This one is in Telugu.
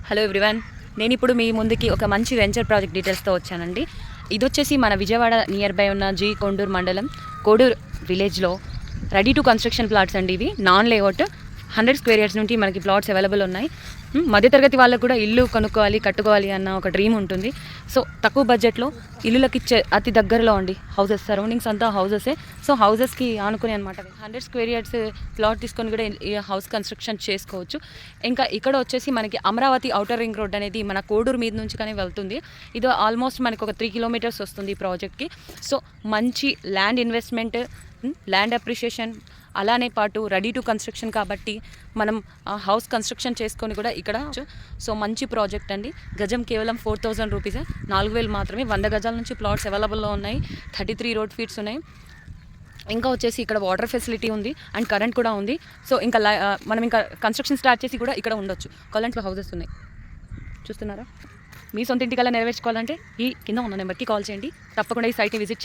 హలో ఎవ్రీవన్, నేను ఇప్పుడు మీ ముందుకి ఒక మంచి వెంచర్ ప్రాజెక్ట్ డీటెయిల్స్తో వచ్చానండి. ఇది వచ్చేసి మన విజయవాడ నియర్ బై ఉన్న కొండూరు మండలం కోడూరు విలేజ్లో రెడీ టు కన్స్ట్రక్షన్ ప్లాట్స్ అండి. ఇవి నాన్ లేఅవుట్ 100 స్క్వేర్ యార్డ్స్ నుండి మనకి ప్లాట్స్ అవైలబుల్ ఉన్నాయి. మధ్యతరగతి వాళ్ళకు కూడా ఇల్లు కొనుక్కోవాలి, కట్టుకోవాలి అన్న ఒక డ్రీమ్ ఉంటుంది. సో తక్కువ బడ్జెట్లో ఇల్లులకి ఇచ్చే అతి దగ్గరలో అండి హౌసెస్, సరౌండింగ్స్ అంతా హౌసెసే. సో హౌసెస్కి ఆనుకుని అనమాట 100 స్క్వేర్ యార్డ్స్ ప్లాట్ తీసుకొని కూడా ఈ హౌస్ కన్స్ట్రక్షన్ చేసుకోవచ్చు. ఇంకా ఇక్కడ వచ్చేసి మనకి అమరావతి ఔటర్ రింగ్ రోడ్ అనేది మన కోడూరు మీద నుంచి కానీ వెళ్తుంది. ఇది ఆల్మోస్ట్ మనకు ఒక 3 కిలోమీటర్స్ వస్తుంది ఈ ప్రాజెక్ట్కి. సో మంచి ల్యాండ్ ఇన్వెస్ట్మెంట్, ల్యాండ్ అప్రిషియేషన్, అలానే పాటు రెడీ టు కన్స్ట్రక్షన్ కాబట్టి మనం హౌస్ కన్స్ట్రక్షన్ చేసుకొని కూడా ఇక్కడ. సో మంచి ప్రాజెక్ట్ అండి. గజం కేవలం 4000 రూపీసే, 4000 మాత్రమే. 100 గజాల నుంచి ప్లాట్స్ అవైలబుల్లో ఉన్నాయి. 33 రోడ్ ఫీట్స్ ఉన్నాయి. ఇంకా వచ్చేసి ఇక్కడ వాటర్ ఫెసిలిటీ ఉంది అండ్ కరెంట్ కూడా ఉంది. సో ఇంకా మనం ఇంకా కన్స్ట్రక్షన్ స్టార్ట్ చేసి కూడా ఇక్కడ ఉండొచ్చు. కాలెంట్లో హౌసెస్ ఉన్నాయి, చూస్తున్నారా? మీ సొంత ఇంటికల్లా నెరవేర్చుకోవాలంటే ఈ కింద ఉన్న నెంబర్కి కాల్ చేయండి. తప్పకుండా ఈ సైట్ని విజిట్ చేయండి.